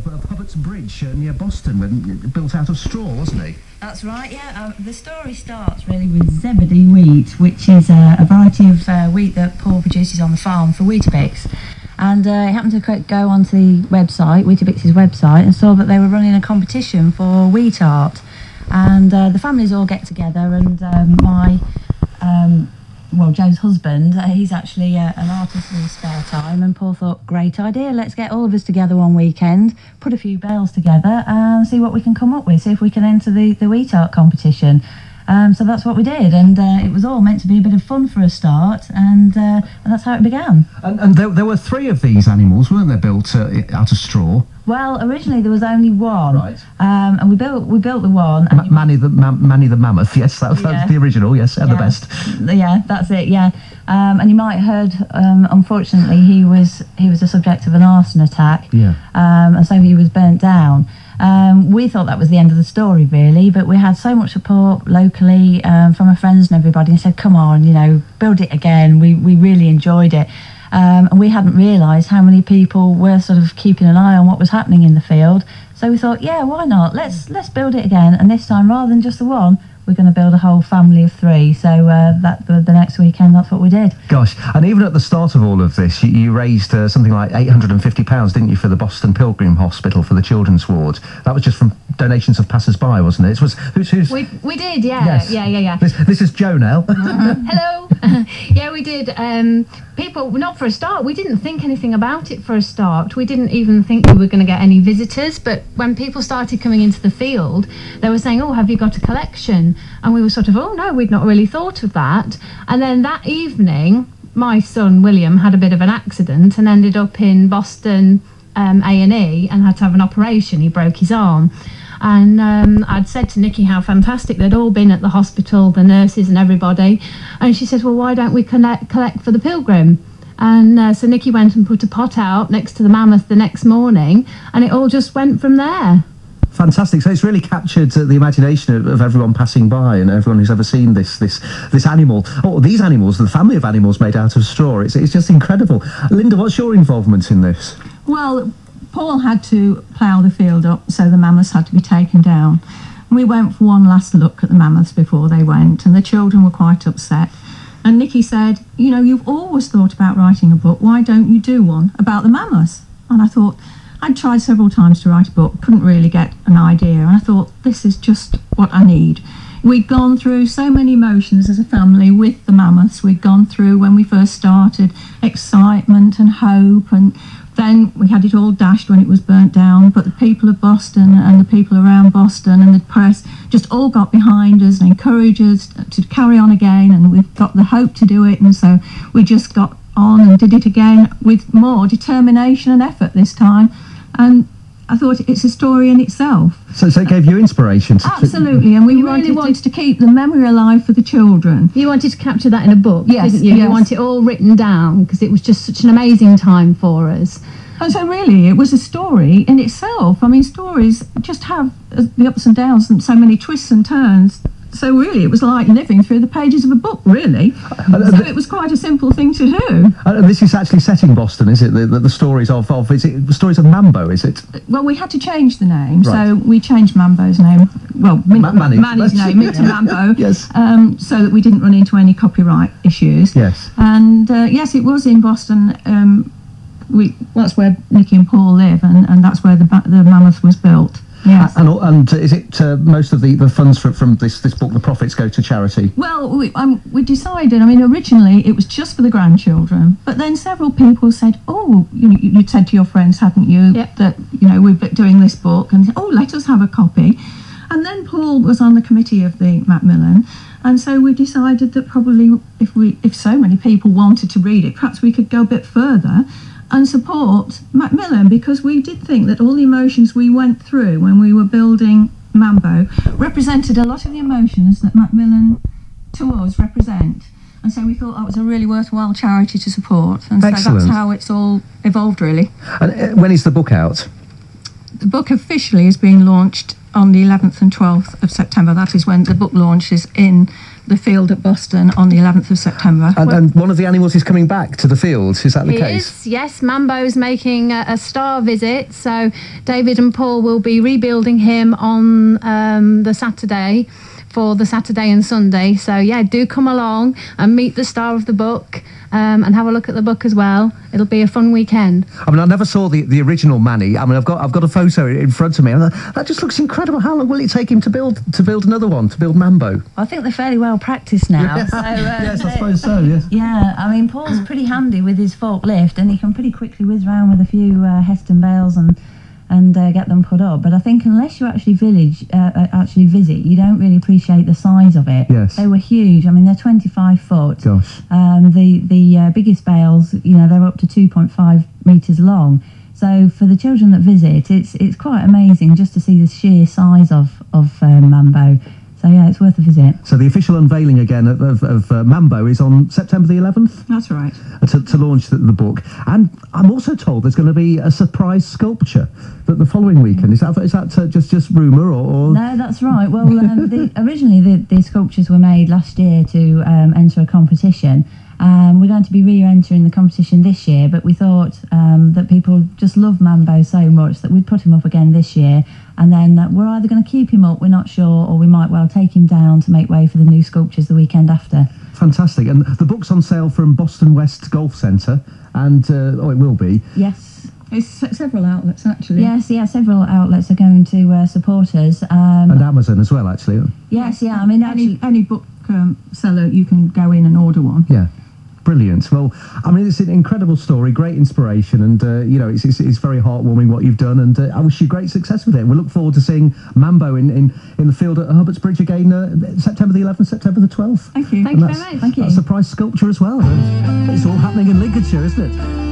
of Hubbart's Bridge near Boston, when built out of straw, wasn't he? That's right, yeah. The story starts really with Zebedee wheat, which is a variety of wheat that Paul produces on the farm for Weetabix. And he happened to go onto the website, Weetabix's website, and saw that they were running a competition for wheat art. And the families all get together, and Joe's husband, he's actually an artist in his spare time, and Paul thought, great idea, let's get all of us together one weekend, put a few bales together and see what we can come up with, see if we can enter the wheat art competition. So that's what we did, and it was all meant to be a bit of fun for a start, and that's how it began. And there were 3 of these animals, weren't there, built out of straw? Well, originally there was only one, right. And we built the one. And Manny the Mammoth, yes, that was the original, yes, and the best. Yeah, that's it, yeah. And you might have heard, unfortunately, he was the subject of an arson attack, and so he was burnt down. We thought that was the end of the story, really, but we had so much support locally from our friends and everybody, and said, come on, build it again. We really enjoyed it. And we hadn't realised how many people were sort of keeping an eye on what was happening in the field. So we thought, yeah, why not? Let's build it again. And this time, rather than just the one, we're going to build a whole family of 3. So the next weekend, that's what we did. Gosh, and even at the start of all of this, you raised something like £850, didn't you, for the Boston Pilgrim Hospital for the children's ward? That was just from donations of passers-by, wasn't it? It was who's we did, yeah, yes. yeah. This is Jo now. Hello. Yeah, we did. People, not for a start. We didn't think anything about it for a start. We didn't even think we were going to get any visitors. But when people started coming into the field, they were saying, "Oh, have you got a collection?" And we were sort of, "Oh no, we'd not really thought of that." And then that evening, my son William had a bit of an accident and ended up in Boston A&E and had to have an operation. He broke his arm. And I'd said to Nikki how fantastic they'd all been at the hospital, the nurses and everybody. And she says, well, why don't we collect for the Pilgrim? And so Nikki went and put a pot out next to the Mammoth the next morning, and it all just went from there. Fantastic. So it's really captured the imagination of everyone passing by and everyone who's ever seen this animal, or these animals, the family of animals made out of straw. It's just incredible. Linda, what's your involvement in this? Well, Paul had to plough the field up, so the mammoths had to be taken down. We went for one last look at the mammoths before they went, and the children were quite upset. And Nikki said, you've always thought about writing a book, why don't you do one about the mammoths? And I thought, I'd tried several times to write a book, couldn't really get an idea, and I thought, this is just what I need. We'd gone through so many emotions as a family with the mammoths. We'd gone through, when we first started, excitement and hope, and then we had it all dashed when it was burnt down, but the people of Boston and the people around Boston and the press just all got behind us and encouraged us to carry on again, and we've got the hope to do it, and so we just got on and did it again with more determination and effort this time. And I thought it's a story in itself. So it gave you inspiration? Absolutely, and we really wanted to keep the memory alive for the children. You wanted to capture that in a book, yes, didn't you? Yes. You want it all written down, because it was just such an amazing time for us. And so really, it was a story in itself. I mean, stories just have the ups and downs and so many twists and turns. So really, it was like living through the pages of a book, really. So it was quite a simple thing to do. This is actually set in Boston, is it? The stories of is it the stories of Mambo, is it? Well, we had to change the name, right. So we changed Mambo's name. Well, Manny's name into Mambo. Yes. So that we didn't run into any copyright issues. Yes. And yes, it was in Boston. That's where Nikki and Paul live, and that's where the Mammoth was built. Yes. And is it most of the funds from this book, the profits, go to charity? Well, we decided, I mean, originally it was just for the grandchildren, but then several people said, oh, you'd said to your friends, hadn't you, yep, that, we're doing this book, and oh, let us have a copy. And then Paul was on the committee of the Macmillan, and so we decided that probably if so many people wanted to read it, perhaps we could go a bit further and support Macmillan, because we did think that all the emotions we went through when we were building Mambo represented a lot of the emotions that Macmillan to us represent. And so we thought that was a really worthwhile charity to support. And Excellent. So that's how it's all evolved, really. And when is the book out? The book officially is being launched on the 11th and 12th of September. That is when the book launches in the field at Boston on the 11th of September. And one of the animals is coming back to the field, is that the case? Yes, Mambo's making a star visit, so David and Paul will be rebuilding him on the Saturday, for the Saturday and Sunday. So yeah, do come along and meet the star of the book, and have a look at the book as well. It'll be a fun weekend. I mean, I never saw the original Manny. I mean, I've got a photo in front of me, and that just looks incredible. How long will it take him to build another one, to build Mambo? I think they're fairly well practiced now. Yeah. So, yes, I suppose so. Yes. Yeah, I mean, Paul's pretty handy with his forklift, and he can pretty quickly whiz around with a few Heston bales and get them put up. But I think unless you actually visit, you don't really appreciate the size of it. Yes. They were huge. I mean, they're 25 foot. Gosh. The biggest bales, they're up to 2.5 metres long. So for the children that visit, it's quite amazing just to see the sheer size of Mambo. So yeah, it's worth a visit. So the official unveiling again of Mambo is on September the 11th? That's right. To launch the book. And I'm also told there's going to be a surprise sculpture the following weekend. Is that just rumour or...? No, that's right. Well, originally the sculptures were made last year to enter a competition. We're going to be re-entering the competition this year, but we thought that people just love Mambo so much that we'd put him up again this year, and then we're either going to keep him up, we're not sure, or we might well take him down to make way for the new sculptures the weekend after. Fantastic. And the book's on sale from Boston West Golf Centre, and it will be. Yes. It's several outlets, actually. Yes, yeah, several outlets are going to support us. And Amazon as well, actually. Yes, yeah, I mean, any book seller, you can go in and order one. Yeah. Brilliant. Well, I mean, it's an incredible story, great inspiration, and it's very heartwarming what you've done, and I wish you great success with it. We look forward to seeing Mambo in the field at Herbert's Bridge again, September the 11th, September the 12th. Thank you. Thank you very much. Thank you. That's a surprise sculpture as well. It's all happening in Lincolnshire, isn't it?